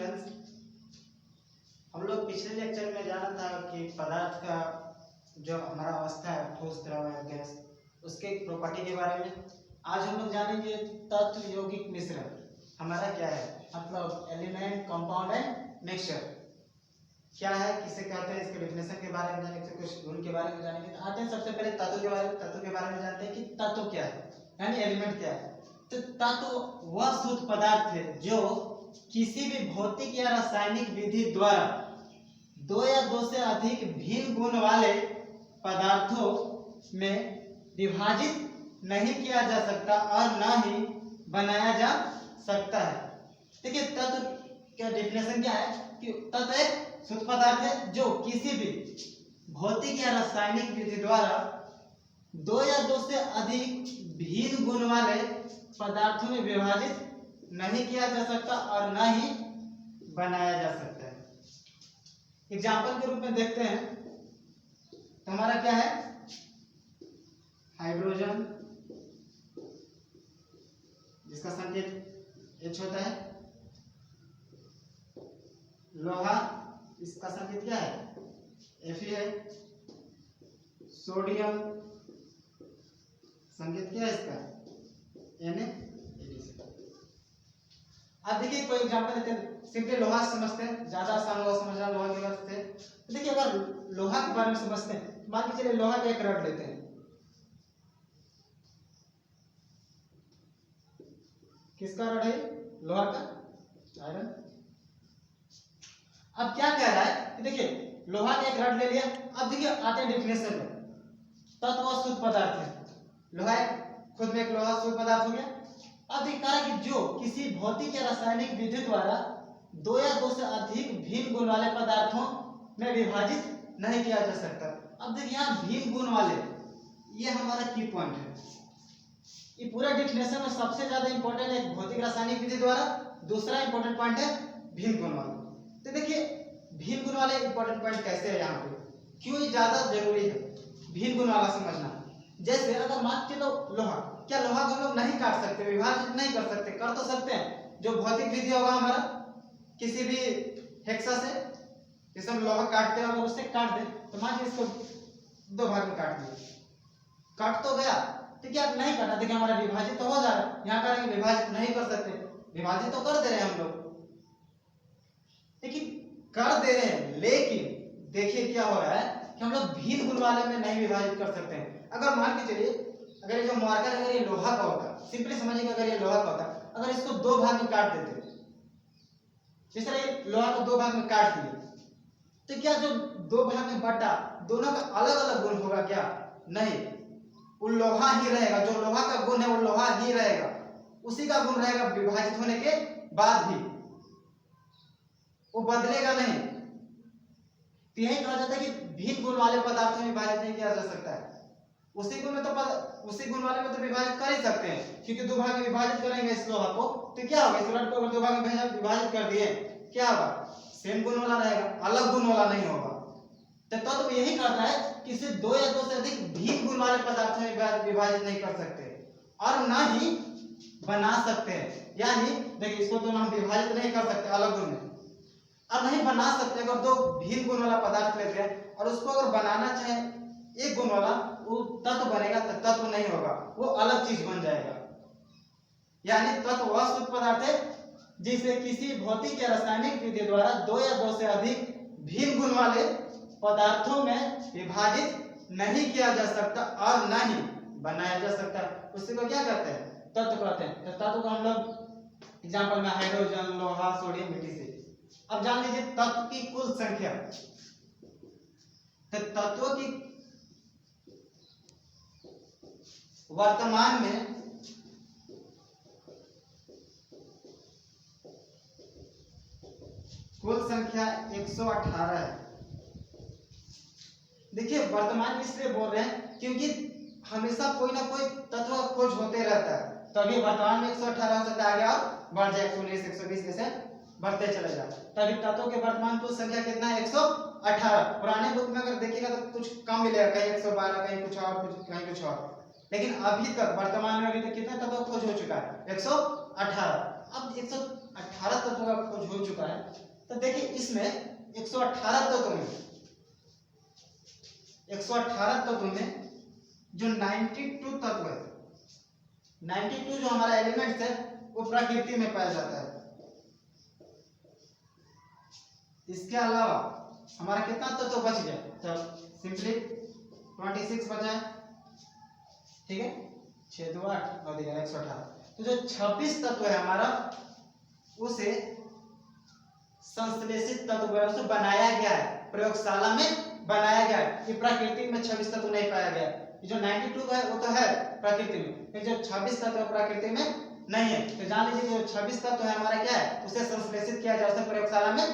Students, हम लोग पिछले लेक्चर में जाना था कि पदार्थ का जो हमारा अवस्था है ठोस, द्रव या गैस, उसके प्रॉपर्टी के बारे में। आज हम लोग जानेंगे तत्व यौगिक मिश्रण हमारा क्या है, मतलब एलिमेंट, कंपाउंड एंड मिक्सचर क्या है, किसे कहते हैं, इसके डेफिनेशन के बारे में जानेंगे, कुछ गुण के बारे में जानेंगे। तो आते हैं सबसे पहले तत्व के बारे में जानते हैं कि तत्व क्या है, यानी एलिमेंट क्या है। तो तत्व वह शुद्ध पदार्थ है जो किसी भी भौतिक या रासायनिक विधि द्वारा दो या दो से अधिक भिन्न गुण वाले पदार्थों में विभाजित नहीं किया जा सकता और न ही बनाया जा सकता है। देखिए तत्व का डेफिनेशन क्या है कि तत्व एक शुद्ध पदार्थ है जो किसी भी भौतिक या रासायनिक विधि द्वारा दो या दो से अधिक भिन्न गुण वाले पदार्थों में विभाजित नहीं किया जा सकता और न ही बनाया जा सकता है। एग्जाम्पल के रूप में देखते हैं तो हमारा क्या है, हाइड्रोजन जिसका संकेत H होता है, लोहा इसका संकेत क्या है Fe है, सोडियम संकेत क्या है इसका Na। अब देखिए कोई एग्जांपल देते हैं, सिंपली लोहा समझते हैं, ज्यादा आसान होगा समझना लोहा के बारे में। तो देखिए अगर लोहा के बारे में समझते हैं, मान के चलिए लोहा का एक रड लेते हैं, किसका रड है, लोहा का, आयरन। अब क्या कह रहा है कि देखिए लोहा का एक रड ले लिया। अब देखिए आते हैं डेफिनेशन में, तत्व शुद्ध पदार्थ है, लोहा खुद में एक लोहा शुद्ध पदार्थ हो गया। अब देखिए कह रहा है कि जो किसी भौतिक या रासायनिक विधि द्वारा दो या दो से अधिक भिन्न गुण वाले पदार्थों में विभाजित नहीं किया जा सकता। अब देखिए यहाँ भिन्न गुण वाले, ये हमारा की पॉइंट है। ये पूरा डिफिनेशन में सबसे ज्यादा इंपॉर्टेंट है भौतिक रासायनिक विधि द्वारा, दूसरा इंपॉर्टेंट पॉइंट है भिन्न गुण वाले। तो देखिए भिन्न गुण वाले इंपॉर्टेंट पॉइंट कैसे है यहाँ पे, क्यों ये ज्यादा जरूरी है भिन्न गुण वाला समझना। जैसे अगर मान के लो लोहा, क्या लोहा को हम लोग नहीं काट सकते, विभाजित नहीं कर सकते, कर तो सकते हैं। जो भौतिक विधि होगा हमारा किसी भी हेक्सा से, जैसे हम लोहा काटते हैं, अगर उससे काट दे तो मान लीजिए इसको दो भाग में काट दिया, काट तो गया, तो क्या नहीं काटा, देखिए हमारा विभाजित तो हो जा रहा है। यहाँ करेंगे विभाजित नहीं कर सकते, विभाजित तो कर दे रहे हैं हम लोग, लेकिन कर दे रहे हैं, लेकिन देखिए क्या हो रहा है कि हम लोग भिन्न गुण वाले में नहीं विभाजित कर सकते हैं। अगर मान के चलिए अगर ये जो मार्कर अगर ये लोहा का होता, सिंपली समझिए अगर ये लोहा का होता, अगर इसको दो भाग में काट देते, जिस तरह ये लोहा को दो भाग में काट दिए, तो क्या जो दो भाग में बटा, दोनों का अलग अलग गुण होगा क्या, नहीं, वो लोहा ही रहेगा। जो लोहा का गुण है वो लोहा ही रहेगा, उसी का गुण रहेगा विभाजित होने के बाद भी, वो बदलेगा नहीं। तो यही कहा जाता है कि भिन्न गुण वाले पदार्थों में विभाजित नहीं किया जा सकता है। उसी गुण में तो उसी गुण वाले में तो विभाजित कर ही सकते हैं, क्योंकि दो भाग में विभाजित करेंगे इस लोहा को, तो क्या होगा, इस रड को अगर दो भाग में विभाजित कर दिए, क्या होगा, सेम गुण वाला रहेगा, अलग गुण वाला नहीं होगा। तो तत्व यही कहता है कि इसे दो या दो से अधिक भिन्न गुण वाले पदार्थों में विभाजित नहीं कर सकते और ना ही बना सकते हैं। यानी देखिए इसको तो हम विभाजित नहीं कर सकते अलग गुण में, और नहीं बना सकते। अगर दो भिन्न गुण वाला पदार्थ लेते हैं और उसको अगर बनाना चाहे एक गुण वाला, वो तत्व बनेगा, तो तत्व नहीं होगा, वो अलग चीज बन जाएगा। यानी तत्व वह शुद्ध पदार्थ है जिसे किसी भौतिक या रासायनिक विधि द्वारा दो या दो से अधिक भिन्न गुण वाले पदार्थों में विभाजित नहीं किया जा सकता और न ही बनाया जा सकता। उसी को क्या कहते हैं, तत्व कहते हैं। तो तत्व को हम लोग एग्जाम्पल में हाइड्रोजन, लोहा, सोडियम, मिट्टी से। अब जान लीजिए तत्व की कुल संख्या। तो तत्वों की वर्तमान में कुल संख्या 118 है। देखिए वर्तमान इसलिए बोल रहे हैं क्योंकि हमेशा कोई ना कोई तत्व का खोज होते रहता है, तो अभी वर्तमान में 118 हो सकता है, आगे और बढ़ जाए 119, 120 ऐसे बढ़ते चले जाए। तभी तत्वों के वर्तमान कुल संख्या कितना है, 118। पुराने बुक में अगर देखिएगा तो कुछ कम मिलेगा, कहीं 112, कहीं कुछ और, कहीं कुछ और। लेकिन अभी तक वर्तमान में अभी तक कितना तत्व खोज हो चुका है, 118। अब 18 तत्वों का खोज हो चुका है। तो देखिए इसमें 118 तत्वों में 118 तत्वों में जो 92 तत्व है, 92 जो हमारा एलिमेंट्स है वो प्रकृति में पाया जाता है। इसके अलावा हमारा कितना तत्व बच गया? तो सिंपली 26 बचा है, ठीक है, 6 2 8 और 118। तो जो 26 तत्व है हमारा उसे संश्लेषित तत्व है, उसे बनाया गया है, प्रयोगशाला में बनाया गया है। ये प्रकृति में 26 तत्व नहीं पाया गया। ये जो 92 है वो तो है प्रकृति में, लेकिन जो 26 तत्व प्रकृति में नहीं है। तो जान लीजिए जो 26 तत्व है हमारा क्या है, उसे संश्लेषित किया जाए, उसे प्रयोगशाला में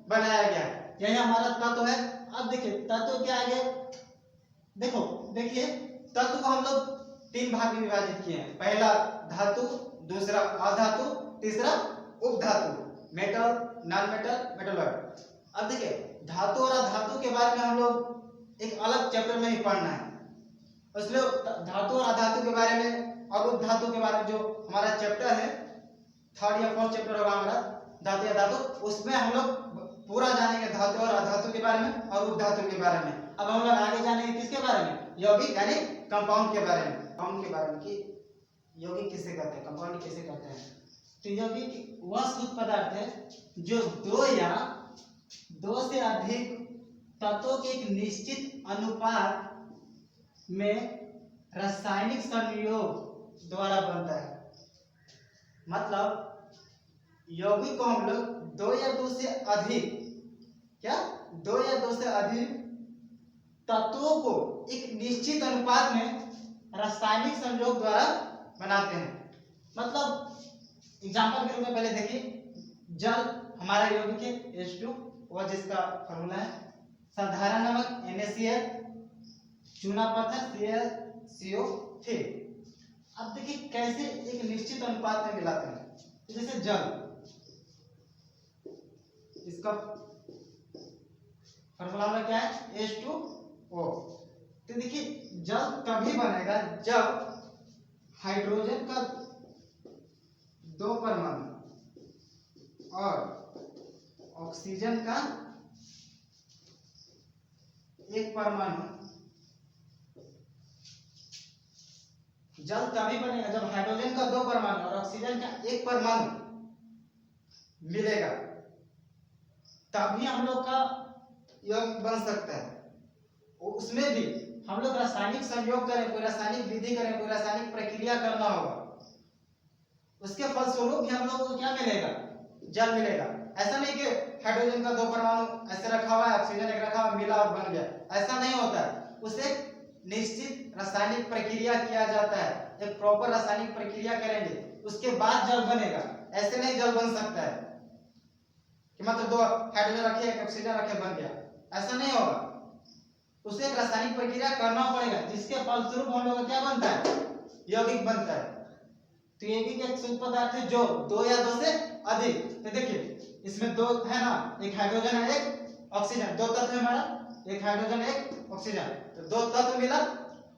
बनाया गया है। यही हमारा तत्व है। अब देखिए तत्व क्या है, देखो देखिए तत्व को हम लोग 3 भाग में विभाजित किए हैं। पहला धातु, दूसरा अधातु, तीसरा उपधातु, मेटल, नॉन मेटल, मेटलॉइड। अब देखिए धातु और अधातु के बारे में हम लोग एक अलग चैप्टर में ही पढ़ना है, इसलिए धातु और अधातु के बारे में और उपधातु के बारे में जो हमारा चैप्टर है 3rd या 4th चैप्टर होगा हमारा धातु या धातु, उसमें हम लोग पूरा जानेंगे धातु और अधातु के बारे में और उपधातु के बारे में। अब हम लोग आगे जानेंगे किसके बारे में, यौगिक यानी कंपाउंड के बारे में। कंपाउंड के बारे में कि यौगिक किसे कहते हैं, कंपाउंड किसे कहते हैं। तो यौगिक वह शुद्ध पदार्थ है जो 2 या 2 से अधिक तत्वों के एक निश्चित अनुपात में रासायनिक संयोग द्वारा बनता है। मतलब यौगिक को हम लोग 2 या 2 से अधिक, क्या 2 या 2 से अधिक तत्वों को एक निश्चित अनुपात में रासायनिक संयोग द्वारा बनाते हैं। मतलब एग्जांपल के रूप में पहले देखिए, जल हमारा यौगिक है H2, वह जिसका फॉर्मूला है, साधारण नमक NaCl, चूना पत्थर CaCO3। अब देखिए कैसे एक निश्चित अनुपात में मिलाते हैं। तो जैसे जल, इसका फॉर्मूला में क्या है H2O। तो देखिए जल तभी बनेगा जब हाइड्रोजन का 2 परमाणु और ऑक्सीजन का 1 परमाणु, जल तभी बनेगा जब हाइड्रोजन का 2 परमाणु और ऑक्सीजन का 1 परमाणु मिलेगा, तभी हम लोग का यौगिक बन सकता है। उसमें भी हम लोग रासायनिक संयोग करें, कोई रासायनिक विधि करें, कोई रासायनिक प्रक्रिया करना होगा, उसके फलस्वरूप भी हम लोग को क्या मिलेगा, जल मिलेगा। ऐसा नहीं कि हाइड्रोजन का 2 परमाणु ऐसे रखा हुआ है, ऑक्सीजन एक रखा हुआ, मिला और बन गया, ऐसा नहीं होता है। उसे निश्चित रासायनिक प्रक्रिया किया जाता है, एक प्रॉपर रासायनिक प्रक्रिया करेंगे उसके बाद जल बनेगा। ऐसे नहीं जल बन सकता है कि मतलब 2 हाइड्रोजन रखे, 1 ऑक्सीजन रखे, बन गया, ऐसा नहीं होगा। उसे एक रासायनिक प्रक्रिया करना पड़ेगा, जिसके फलस्वरूप हम लोग का क्या बनता है, यौगिक बनता है। तो यौगिक एक शुद्ध पदार्थ है जो 2 या 2 से अधिक। तो देखिए इसमें 2 है ना, एक हाइड्रोजन है, 1 ऑक्सीजन, 2 तत्व है हमारा, 1 हाइड्रोजन 1 ऑक्सीजन, तो 2 तत्व मिला।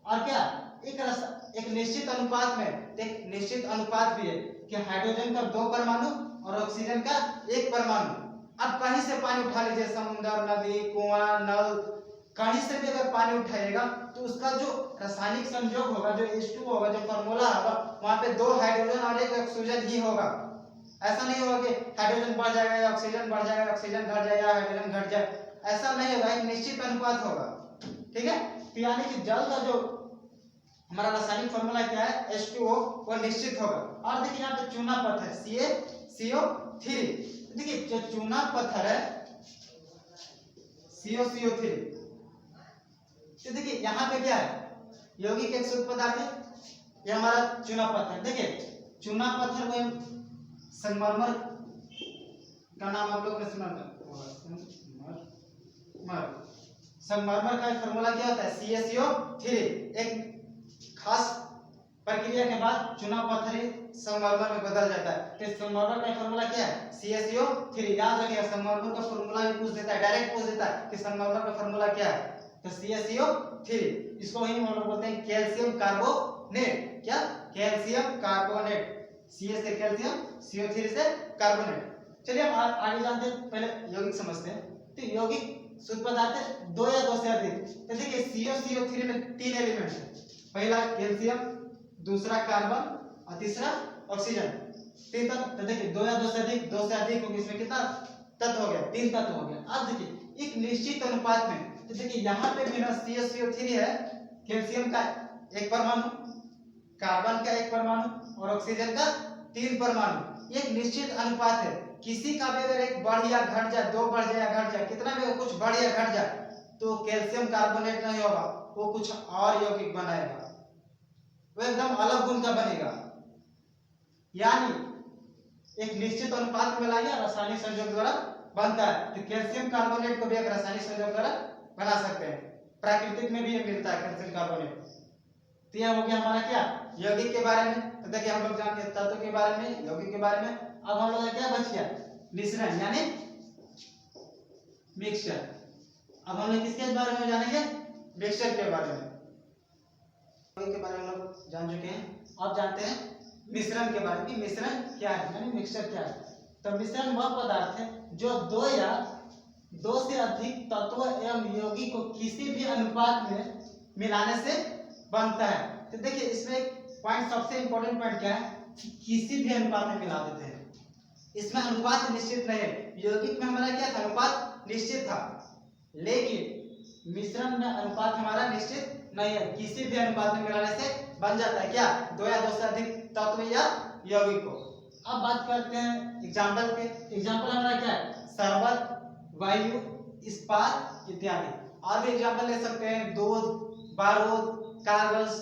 और क्या एक निश्चित अनुपात में, एक निश्चित अनुपात भी है कि हाइड्रोजन का 2 परमाणु और ऑक्सीजन का 1 परमाणु। अब कहीं से पानी उठा लीजिए, समुद्र, नदी, कुआं, नल, कहीं से भी अगर पानी उठाइएगा तो उसका जो रासायनिक संयोग होगा, जो H2 होगा, जो फॉर्मूला होगा, वहां पे 2 हाइड्रोजन और 1 ऑक्सीजन ही होगा। ऐसा नहीं होगा कि हाइड्रोजन बढ़ जाएगा या ऑक्सीजन बढ़ जाएगा, ऑक्सीजन घट जाएगा, हाइड्रोजन घट जाए, ऐसा नहीं होगा। एक निश्चित अनुपात होगा, ठीक है। तो यानी कि जल का जो हमारा रासायनिक फॉर्मूला क्या है H2O, वो निश्चित होगा। और देखिए यहाँ पे चूना पत्थर CaCO3, देखिए जो चूना पत्थर है CaCO3, तो देखिए यहाँ पे क्या है, यौगिक एक शुद्ध पदार्थ है, ये हमारा चूना पत्थर। देखिए चूना पत्थर को संगमरमर का नाम आप लोग ने सुना होगा, संगमरमर का फॉर्मूला क्या होता है CaCO3। एक खास प्रक्रिया के बाद चूना पत्थर संगमरमर में बदल जाता है। तो संगमरमर का फॉर्मूला क्या है CaCO3। याद रखिएगा, संगमरमर का फॉर्मूला भी पूछ देता है, डायरेक्ट पूछ देता है कि संगमरमर का फॉर्मूला क्या है, तो CaCO3। इसको ही हम लोग बोलते हैं कैल्शियम कार्बोनेट। क्या, कैल्शियम कार्बोनेट। Ca से कैल्शियम, CO3 से कार्बोनेट। चलिए हम आगे जानते हैं, पहले यौगिक समझते हैं। तो यौगिक शुद्ध पदार्थ है दो या दो से अधिक। तो देखिए CO3 में तीन एलिमेंट है, पहला कैल्शियम, दूसरा कार्बन और तीसरा ऑक्सीजन। तीन तत्व। तो देखिए दो या दो से अधिक होगी, इसमें कितना तत्व हो गया? तीन तत्व हो गया। अब देखिए एक निश्चित अनुपात में, तो देखिए यहाँ पे भी ना CO3 है, कैल्शियम का एक परमाणु, कार्बन का एक परमाणु और ऑक्सीजन का तीन परमाणु। एक निश्चित अनुपात है, किसी का भी अगर एक बढ़ या घट जाए, दो बढ़ जाए या घट जाए, कितना भी कुछ बढ़ या घट जाए, तो कैल्शियम कार्बोनेट नहीं होगा, वो कुछ और यौगिक बनाएगा, वो एकदम अलग गुण का बनेगा। यानी एक निश्चित अनुपात में लाइए रासायनिक संयोग द्वारा बनता है। तो कैल्शियम कार्बोनेट को भी एक रासायनिक संयोग द्वारा बना सकते हैं। प्राकृतिक में भी ये मिलता है कैल्शियम कार्बोनेट। तो यह हो गया हमारा क्या यौगिक के बारे में। तो देखिए हम लोग जान गए तत्व के बारे में, यौगिक के बारे में। अब हम लोग क्या बच गया? मिश्रण यानी मिक्सचर। अब हम लोग किसके बारे में जानेंगे? मिक्सचर के बारे में। यौगिक के बारे में हम लोग जान चुके हैं। अब जानते हैं मिश्रण के बारे में। मिश्रण क्या है यानी मिक्सचर क्या है? तो मिश्रण वह पदार्थ है जो दो या दो से अधिक तत्व एवं यौगिक को किसी भी अनुपात में मिलाने से बनता है। तो देखिए इसमें एक पॉइंट, सबसे इंपॉर्टेंट पॉइंट क्या है कि किसी भी अनुपात में मिला देते हैं। इसमें अनुपात निश्चित नहीं है। यौगिक में हमारा क्या था? अनुपात निश्चित था, लेकिन मिश्रण में अनुपात हमारा निश्चित नहीं है। किसी भी अनुपात में मिलाने से बन जाता है क्या? दो या दो से अधिक तत्व या यौगिक को। अब बात करते हैं एग्जाम्पल के। एग्जाम्पल हमारा क्या है? शरबत, वायु, इस्पात इत्यादि। और भी एग्जाम्पल ले सकते हैं, दूध, बारूद, कागज,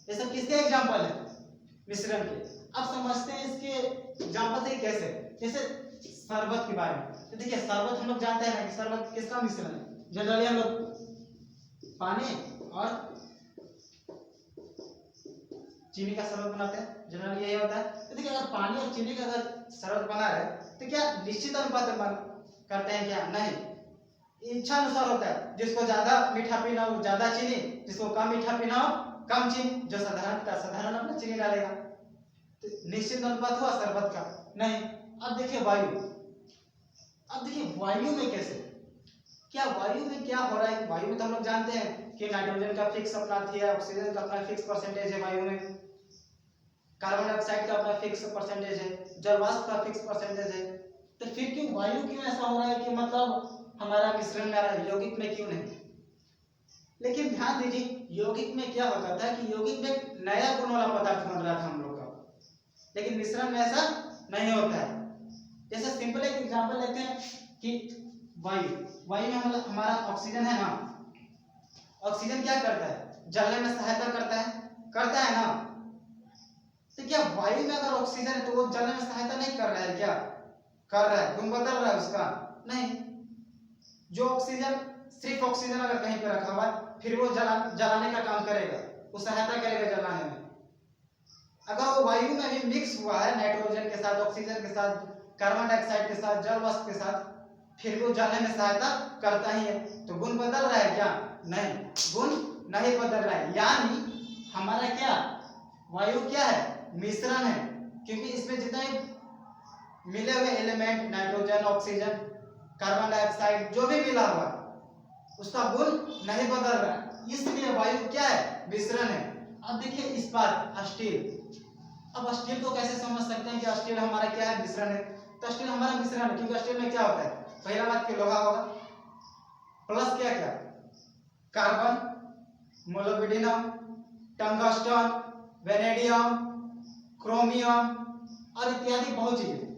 ये सब किसके एग्जाम्पल है? मिश्रण के। अब समझते हैं इसके एग्जाम्पल से कैसे। जैसे शरबत के बारे में। तो देखिए शरबत हम लोग जानते हैं ना कि शरबत किसका मिश्रण है? जनरली हम लोग पानी और चीनी का शरबत बनाते हैं, जनरली यही होता है। तो देखिए अगर पानी और चीनी का अगर शरबत बना रहे तो क्या निश्चित अनुपात में करते हैं? क्या नहीं, इच्छा अनुसार होता है। जिसको ज्यादा मीठा पीना हो ज्यादा चीनी, जिसको कम मीठा पीना हो कम चीनी। जो साधारण अपना चीनी डालेगा। तो निश्चित अनुपात हुआ शरबत का? नहीं। अब देखिए वायु। अब देखिए वायु में कैसे, क्या वायु में क्या हो रहा है? वायु में तो हम लोग जानते हैं कि नाइट्रोजन का फिक्स अपना है, ऑक्सीजन का अपना फिक्स परसेंटेज है वायु में, कार्बन डाइऑक्साइड का अपना फिक्स परसेंटेज है, जलवाष्प का फिक्स परसेंटेज है। तो फिर क्यों वायु क्यों ऐसा हो रहा है कि मतलब हमारा मिश्रण में आ रहा है, यौगिक में क्यों नहीं? लेकिन ध्यान दीजिए यौगिक में क्या होता था कि यौगिक में एक नया गुण वाला पदार्थ बन रहा था हम लोग का, लेकिन मिश्रण में ऐसा नहीं होता है। जैसे सिंपल एक एग्जांपल लेते हैं कि वायु में हमारा ऑक्सीजन है ना, ऑक्सीजन क्या करता है? जलने में सहायता करता है ना। तो क्या वायु में अगर ऑक्सीजन है तो वो जलने में सहायता नहीं कर रहा है? क्या कर रहा है? गुण बदल रहा है उसका? नहीं। जो ऑक्सीजन, सिर्फ ऑक्सीजन अगर कहीं पे रखा हुआ है फिर वो जलाने का काम करेगा, वो सहायता करेगा जलाने में। अगर वो वायु में भी मिक्स हुआ है नाइट्रोजन के साथ, ऑक्सीजन के साथ, कार्बन डाइऑक्साइड के साथ, जल वाष्प के साथ, फिर वो जलने में सहायता करता ही है। तो गुण बदल रहा है क्या? नहीं, गुण नहीं बदल रहा है। यानी हमारा क्या वायु क्या है? मिश्रण है। क्योंकि इसमें जितने मिले हुए element, nitrogen, oxygen, carbon dioxide, जो भी मिला हुआ उसका गुण नहीं बदल रहा है, इसलिए वायु क्या है? मिश्रण है। अब देखिए इस बात स्टील। अब स्टील को कैसे समझ सकते हैं कि स्टील हमारा क्या है? मिश्रण है। तो स्टील हमारा मिश्रण है क्योंकि स्टील में क्या होता है? पहला बात कि लोहा होगा, प्लस क्या क्या carbon, molybdenum, tungsten, vanadium, chromium और इत्यादि बहुत चीजें।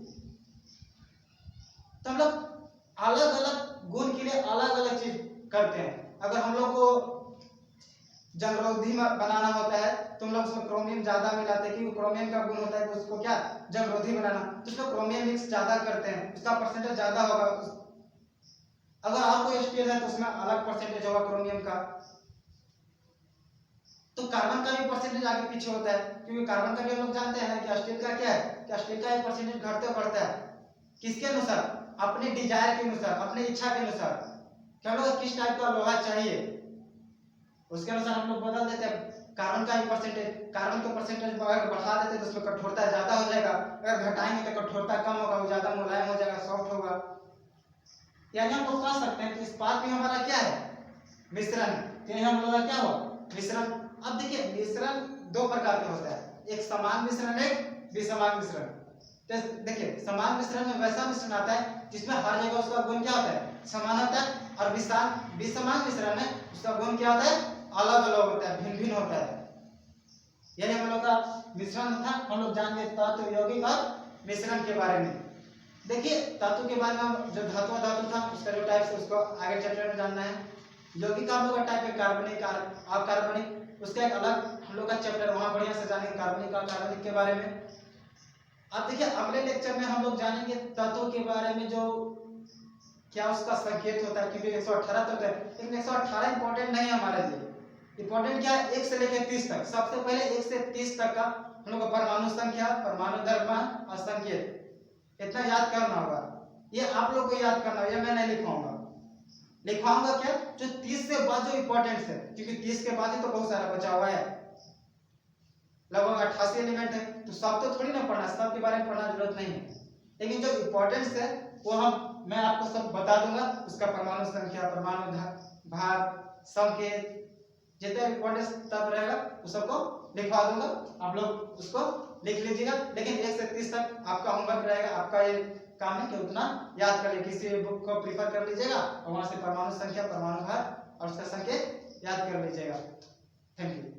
तो हम लोग अलग अलग गुण के लिए अलग अलग चीज करते हैं। अगर हम लोग को जंगरोधी बनाना होता है तो हम लोग उसमें क्रोमियम ज्यादा मिलाते हैं, क्योंकि क्रोमियम का गुण होता है कि उसको क्या जंगरोधी बनाना, तो उसमें क्रोमियम मिक्स ज्यादा करते हैं, उसका परसेंटेज ज्यादा होगा। अगर और कोई स्टील है तो उसमें अलग परसेंटेज होगा क्रोमियम का। तो कार्बन का भी परसेंटेज आगे पीछे होता है, क्योंकि कार्बन का भी हम लोग जानते हैं ना कि स्टील का क्या है कि स्टील का एक परसेंटेज घटते बढ़ता है। किसके अनुसार? अपने डिजायर के अनुसार, अपने इच्छा के अनुसार कि हम लोग किस टाइप का लोहा चाहिए, उसके अनुसार हम लोग बदल देते हैं कार्बन का भी परसेंटेज, कार्बन का परसेंटेज अगर बढ़ा देते तो उसमें कठोरता ज्यादा हो जाएगा, अगर घटाएंगे तो कठोरता कम होगा, वो ज्यादा मुलायम हो जाएगा, सॉफ्ट होगा। यानी हम लोग कह सकते हैं कि इस्पात में हमारा क्या है, मिश्रण। तो यहाँ हम लोग का क्या हुआ, मिश्रण। अब देखिए मिश्रण दो प्रकार के होता है, एक समान मिश्रण, एक विसमान मिश्रण। तो देखिए समान मिश्रण में वैसा मिश्रण आता है जिसमें हर जगह उसका गुण क्या होता है, समान होता है, और विसमान मिश्रण में उसका गुण क्या होता है, अलग अलग होता है, भिन्न भिन्न होता है। यानी हम लोग का मिश्रण था, हम लोग जान गए तत्व, यौगिक और मिश्रण के बारे में। देखिए तत्व के बारे में जो धातु था उसका जो टाइप है उसको आगे चैप्टर में जानना है। यौगिक हम लोग का टाइप है कार्बनिक, अकार्बनिक, उसका एक अलग हम लोग का चैप्टर, वहां बढ़िया से जानेंगे कार्बनिक और कार्बनिक के बारे में। अब देखिए अगले लेक्चर में हम लोग जानेंगे तत्व के बारे में, जो क्या उसका संकेत होता है, क्योंकि 118 तक है, लेकिन 118 इंपॉर्टेंट नहीं है हमारे लिए। इंपॉर्टेंट क्या है, 1 से लेकर 30 तक। सबसे पहले 1 से 30 तक का हम लोग का परमाणु संख्या, परमाणु द्रव्यमान और संकेत, इतना याद करना होगा। ये आप लोग को याद करना होगा, मैं नहीं लिखवाऊंगा। लिखवाऊंगा क्या, जो 30 से बाद जो इंपॉर्टेंट है, क्योंकि 30 के बाद ही तो बहुत सारा बचा हुआ है, लगभग 88 एलिमेंट है, तो सब तो थोड़ी ना पढ़ना, सब के बारे में पढ़ना जरूरत नहीं है, लेकिन जो इंपॉर्टेंस है वो मैं आपको सब बता दूंगा। उसका परमाणु संख्या, परमाणु भार, संकेत, जितना इंपॉर्टेंस तब रहेगा उस सबको लिखवा दूंगा, आप लोग उसको लिख लीजिएगा। लेकिन 1 से 30 तक आपका होमवर्क रहेगा, आपका ये काम है कि उतना याद कर ले, किसी बुक को प्रीफर कर लीजिएगा और वहां से परमाणु संख्या, परमाणु भार और उसका संकेत याद कर लीजिएगा। Thank you.